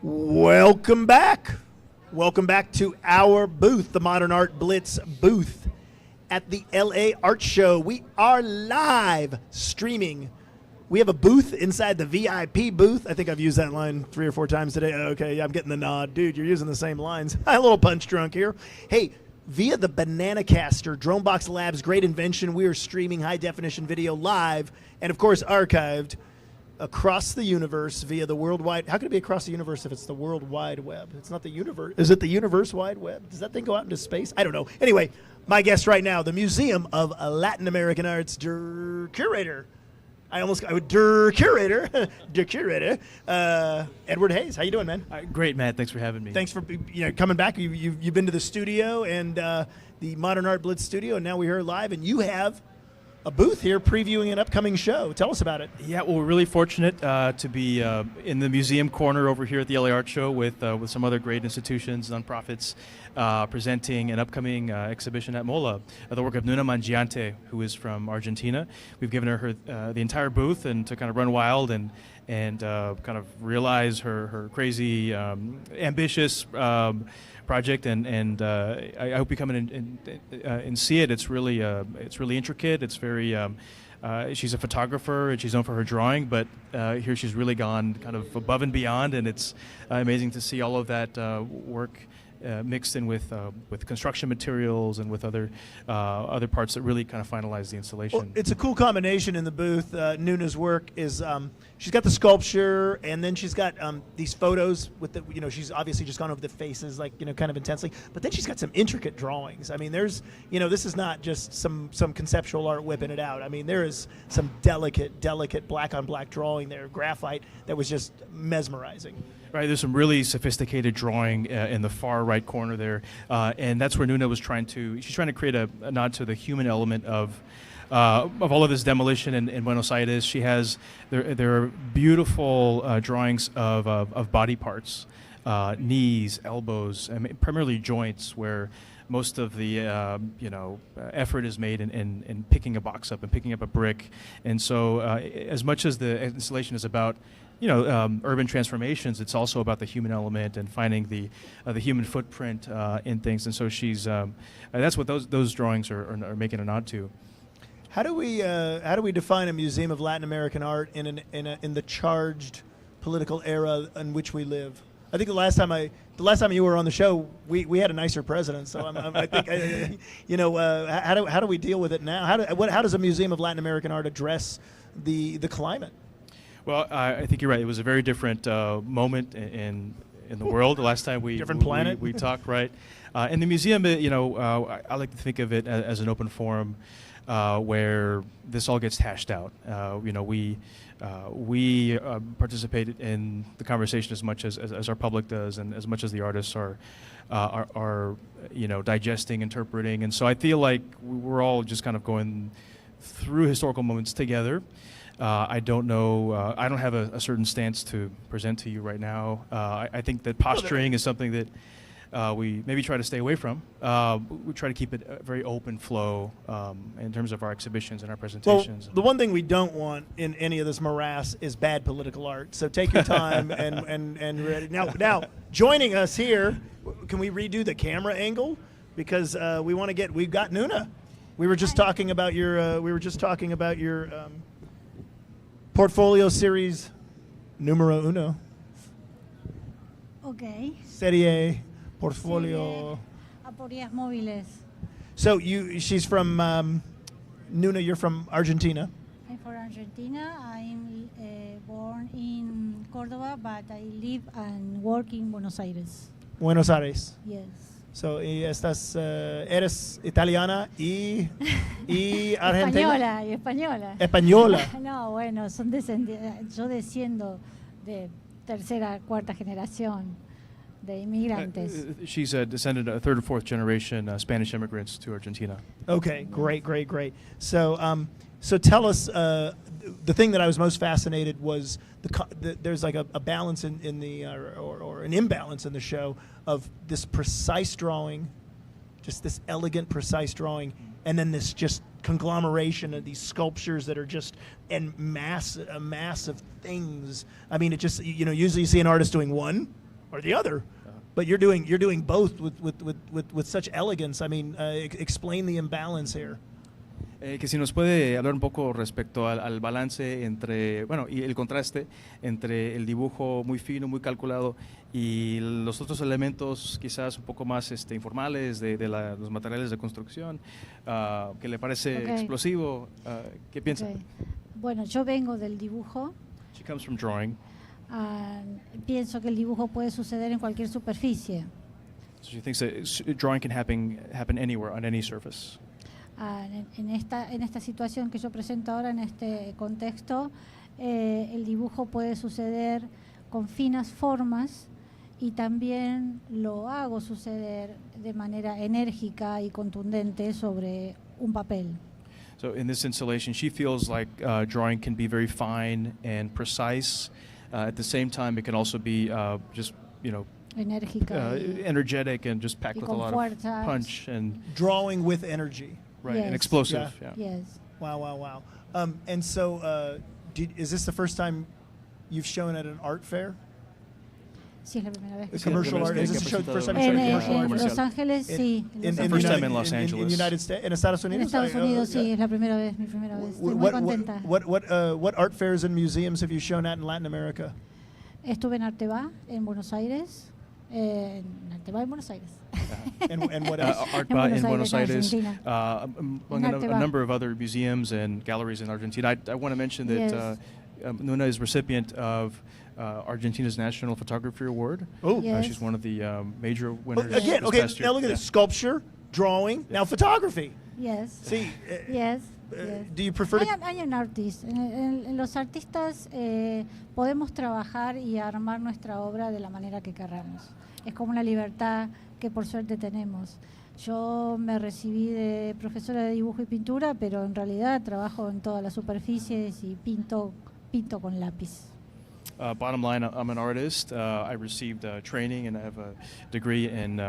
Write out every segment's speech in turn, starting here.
Welcome back. Welcome back to our booth, the Modern Art Blitz booth at the LA Art Show. We are live streaming. We have a booth inside the VIP booth. I think I've used that line 3 or 4 times today. Okay, I'm getting the nod. Dude, you're using the same lines. I'm a little punch drunk here. Hey, via the Banana Caster, Dronebox Labs, great invention. We are streaming high-definition video live and, of course, archived across the universe via the worldwide. How could it be across the universe if it's the World Wide Web? It's not the universe. Is it the universe wide web? Does that thing go out into space? I don't know. Anyway, my guest right now, the Museum of Latin American Art's curator. Curator, Edward Hayes. How you doing, man? Great, Matt. Thanks for having me. Thanks for coming back. You've been to the studio and the Modern Art Blitz studio, and now we're here live, and you have a booth here previewing an upcoming show. Tell us about it. Yeah, well, we're really fortunate to be in the museum corner over here at the LA Art Show with some other great institutions, nonprofits, presenting an upcoming exhibition at MOLA, the work of Nuna Mangiante, who is from Argentina. We've given her the entire booth and to kind of run wild and kind of realize her crazy, ambitious project, and I hope you come in and see it. It's really intricate. It's very. She's a photographer and she's known for her drawing, but here she's really gone kind of above and beyond, and it's amazing to see all of that work mixed in with construction materials and with other parts that really kind of finalize the installation. Well, it's a cool combination in the booth. Nuna's work is she's got the sculpture, and then she's got these photos with the she's obviously just gone over the faces kind of intensely, but then she's got some intricate drawings. I mean, there's this is not just some conceptual art whipping it out. I mean, there is some delicate black on black drawing there, graphite, that was just mesmerizing. Right, there's some really sophisticated drawing in the far right corner there, and that's where Nuna was she's trying to create a nod to the human element of all of this demolition in Buenos Aires. She has, there are beautiful drawings of body parts, knees, elbows, primarily joints, where most of the effort is made in picking a box up and picking up a brick. And so as much as the installation is about urban transformations, it's also about the human element and finding the human footprint in things. And so she's that's what those drawings are making a nod to. How do we define a museum of Latin American art in the charged political era in which we live? I think the last time you were on the show, we had a nicer president. So I think how do we deal with it now? How does a museum of Latin American art address the climate? Well, I think you're right. It was a very different moment in the world. The last time we talked, right? And the museum, I like to think of it as an open forum where this all gets hashed out. We participate in the conversation as much as our public does, and as much as the artists are digesting, interpreting. And so I feel like we're all just kind of going through historical moments together. I don't know. I don't have a certain stance to present to you right now. I think that posturing is something that we maybe try to stay away from. We try to keep it a very open flow in terms of our exhibitions and our presentations. Well, the one thing we don't want in any of this morass is bad political art. So take your time and ready. Now joining us here, can we redo the camera angle? Because we've got Nuna. We were just talking about your portfolio series numero uno. Okay. Serie portfolio. Aporías móviles. So she's from Nuna. You're from Argentina. I'm from Argentina. I'm born in Córdoba, but I live and work in Buenos Aires. Buenos Aires. Yes. So eres italiana y argentina. Española. Española. No, bueno, yo desciendo de tercera, cuarta generación de inmigrantes. She's a descendant of 3rd or 4th generation Spanish immigrants to Argentina. Okay, great. So tell us, the thing that I was most fascinated was there's like a balance in the or an imbalance in the show of this precise drawing, just this elegant, precise drawing, and then this just conglomeration of these sculptures that are just a mass of things. I mean, it just usually you see an artist doing one, or the other. But you're doing both with such elegance. I mean, explain the imbalance here. Que si nos puede hablar un poco respecto al balance entre, bueno, y el contraste entre el dibujo muy fino, muy calculado y los otros elementos quizás un poco más informales de los materiales de construcción, que le parece explosivo. ¿Qué piensa? Bueno, yo vengo del dibujo. She comes from drawing. Pienso que el dibujo puede suceder en cualquier superficie. So she thinks that drawing can happen anywhere, on any surface. En esta situación que yo presento ahora, en este contexto, el dibujo puede suceder con finas formas y también lo hago suceder de manera enérgica y contundente sobre un papel. So in this installation, she feels like drawing can be very fine and precise. At the same time, it can also be just, Enérgica. Energetic and just packed with a lot fuerzas. of punch and Drawing with energy. right, Yes. and explosive. Yeah. Yeah. Yes. Wow. And so, is this the first time you've shown at an art fair? Sí, es la primera vez. A Sí, commercial la art? primera Is vez this que the first time ha you've presentado shown en commercial En art? Los Ángeles, sí. In The the first time in United- Los in Angeles. United States, en Estados En Unidos. Estados Unidos, sí, es la primera vez, mi primera vez. Estoy muy contenta. What art fairs and museums have you shown at in Latin America? Estuve en Arteba, en Buenos Aires. En Arteba, en Buenos Aires. And what else? Art En Blitz in Buenos Buenos Aires, Aires, Argentina. among En a Arteba. number of other museums and galleries in Argentina. I want to mention that Yes. Nuna is recipient of Argentina's National Photography Award. Oh, Yes. She's one of the major Well, winners. again, this okay, past year. now look at Yeah. this. Sculpture, drawing, now photography. Yes. See, Yes. do you prefer to... I am an artist. En los artistas podemos trabajar y armar nuestra obra de la manera que queramos. Es como una libertad que por suerte tenemos. Yo me recibí de profesora de dibujo y pintura, pero en realidad trabajo en todas las superficies y pinto con lápiz. Bottom line, I'm an artist. I received training and I have a degree in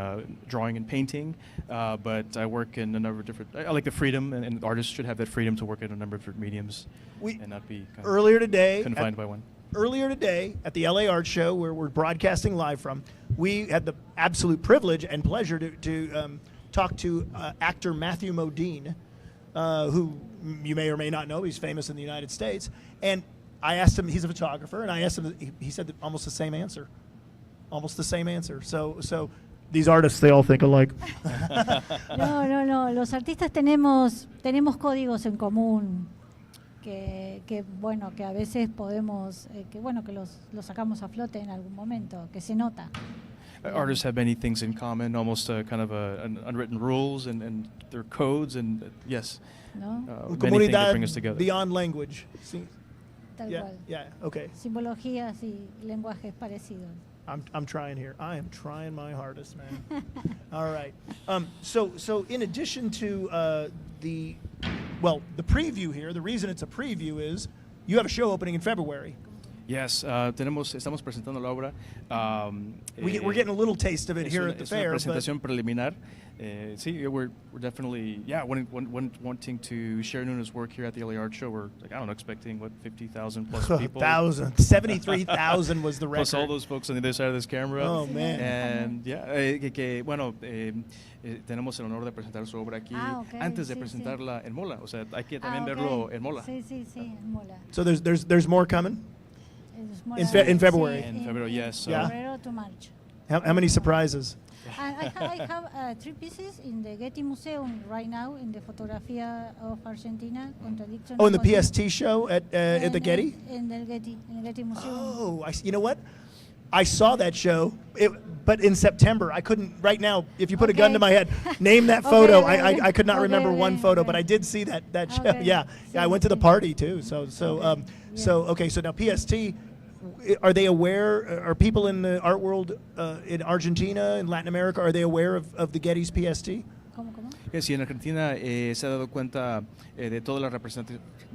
drawing and painting, but I work in a number of different. I like the freedom, and artists should have that freedom to work in a number of different mediums and not be kind of Earlier today, confined by one. Earlier today at the LA Art Show, where we're broadcasting live from, we had the absolute privilege and pleasure to talk to actor Matthew Modine, who you may or may not know. He's famous in the United States. And I asked him, he's a photographer, and I asked him, he said almost the same answer. Almost the same answer. So these artists, they all think alike. No. Los artistas tenemos códigos en común que bueno, que a veces podemos, que los sacamos a flote en algún momento, que se nota. Artists have many things in common, almost kind of an unwritten rules and their codes, and yes, ¿No? many things that Comunidad bring us together. beyond language. See? Tal Yeah, cual. yeah, okay. Simbologías y lenguajes parecidos. I'm trying here. I am trying my hardest, man. All right. So in addition to the preview here, the reason it's a preview is you have a show opening in February. Yes, estamos presentando la obra. We're getting a little taste of it here at the fair. Es una presentación preliminar. Sí, we're definitely wanting to share Nuna's work here at the LA Art Show. We're expecting 50,000 plus people. 73,000 was the record. Plus all those folks on the other side of this camera. Oh, man. And tenemos el honor de presentar su obra aquí antes de presentarla en Mola. O sea, hay que también verlo en Mola. Sí, en Mola. So there's more coming? In February? Sí, In February, yes. Yeah. Febrero to March. How many surprises? I have 3 pieces in the Getty Museum right now in the Fotografía of Argentina. Contradiction. Oh, in the PST show at the Getty? In the Getty Museum. Oh, you know what? I saw that show, but in September. I couldn't, right now, if you put a gun to my head, name that photo. Okay. I could not remember one photo, okay. but I did see that show. Okay. Yeah, I went to the party too. So now PST, are they aware, are people in the art world in Argentina, in Latin America, are they aware of the Getty's PST? ¿Cómo? Que si en Argentina se ha dado cuenta de todas las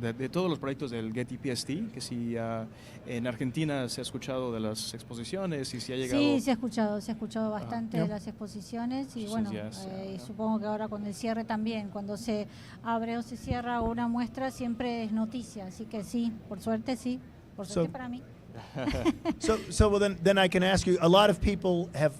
de todos los proyectos del Getty PST, que si en Argentina se ha escuchado de las exposiciones y si ha llegado. Sí, se ha escuchado bastante de las exposiciones y bueno, supongo que ahora con el cierre también, cuando se abre o se cierra una muestra siempre es noticia, así que sí, por suerte para mí. So well then I can ask you. A lot of people have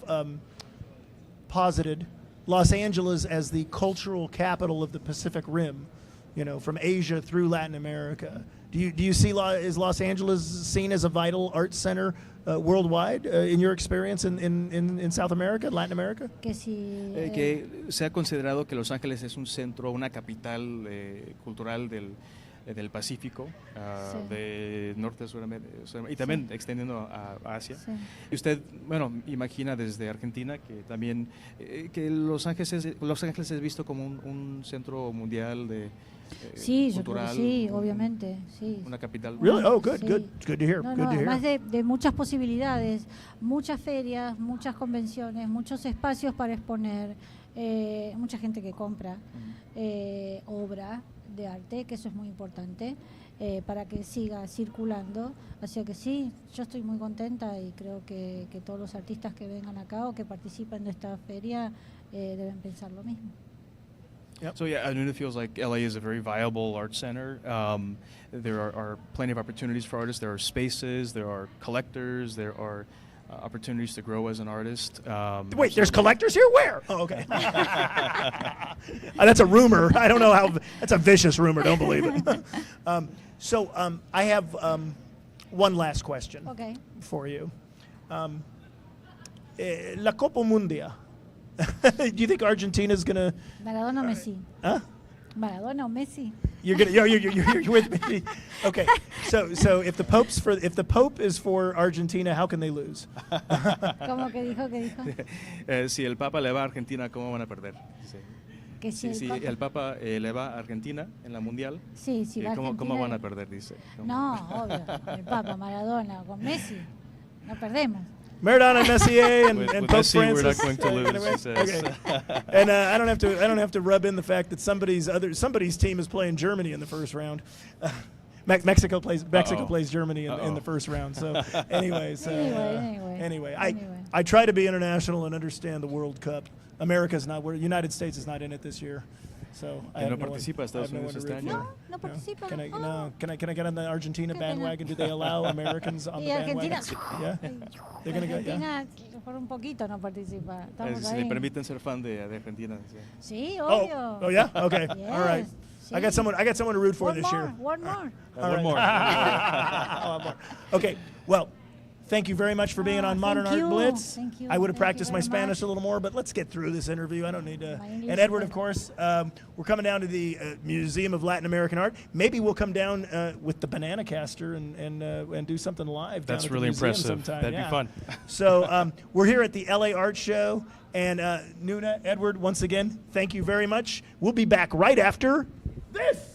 posited Los Angeles as the cultural capital of the Pacific Rim, you know, from Asia through Latin America. Do you see is Los Angeles seen as a vital arts center worldwide in your experience in South America, Latin America? Que si, que se ha considerado que Los Ángeles es un centro, una capital cultural del Pacífico, Sí. de Norte a Sudamérica, y también Sí. extendiendo a Asia. Sí. Y usted, bueno, imagina desde Argentina que también que Los Ángeles es visto como un centro mundial de Sí, yo creo que cultural, sí, obviamente, sí. una capital. Really? Oh, good, Sí. good to hear. No, Good no, to hear. además de muchas posibilidades, muchas ferias, muchas convenciones, muchos espacios para exponer, mucha gente que compra obra de arte, que eso es muy importante, para que siga circulando. Así que sí, yo estoy muy contenta y creo que todos los artistas que vengan acá o que participen de esta feria deben pensar lo mismo. So yeah, Nuna feels like LA is a very viable art center. There are plenty of opportunities for artists. There are spaces, there are collectors, there are opportunities to grow as an artist. Wait, there's collectors here? Where? Oh, okay. That's a rumor. I don't know how. That's a vicious rumor. Don't believe it. I have one last question Okay. for you. La Copa Mundial. Do you think Argentina's gonna? Maradona o Messi. Huh? Maradona o Messi. You're with me. Okay. So if the Pope is for Argentina, how can they lose? ¿Cómo que dijo? ¿Qué dijo? Si el Papa le va a Argentina, ¿cómo van a perder? Dice. Que si Si el Papa le va a Argentina en la Mundial, Sí, sí, va ¿cómo Argentina- van a perder? Dice. No, obvio. El Papa, Maradona, con Messi. No perdemos. Maradona, Messier, and With Pope Messi, Francis. we're not going to lose, Anyway, he says. okay. And I don't have to rub in the fact that somebody's team is playing Germany in the first round. Mexico plays Germany in the first round. So anyway, I try to be international and understand the World Cup. United States is not in it this year. So I have no no one- participa I Estados have no Unidos one to este root año. for. No participa. Can I Oh. can I get on the Argentina Qué pena. bandwagon? Do they allow Americans on the Y bandwagon? Argentina. Yeah. They're gonna go. Yeah. Argentina por un poquito no participa. Estamos Si ahí. le permiten ser fan de Argentina. Dice. Sí, obvio. Oh yeah. Okay. Yes, All right. I got sí. someone to root for One this more, year. one more. All One right. more. One more. Okay. Well, thank you very much for being on Modern thank Art you. Blitz. Thank you. I would have Thank you practiced my very Spanish much. a little more, but let's get through this interview. I don't need to. My English And is Edward, of better. course, we're coming down to the Museum of Latin American Art. Maybe we'll come down with the banana caster and do something live. down That's at the really museum impressive. sometime. That'd Yeah. be fun. So we're here at the LA Art Show, and Nuna, Edward, once again, thank you very much. We'll be back right after this.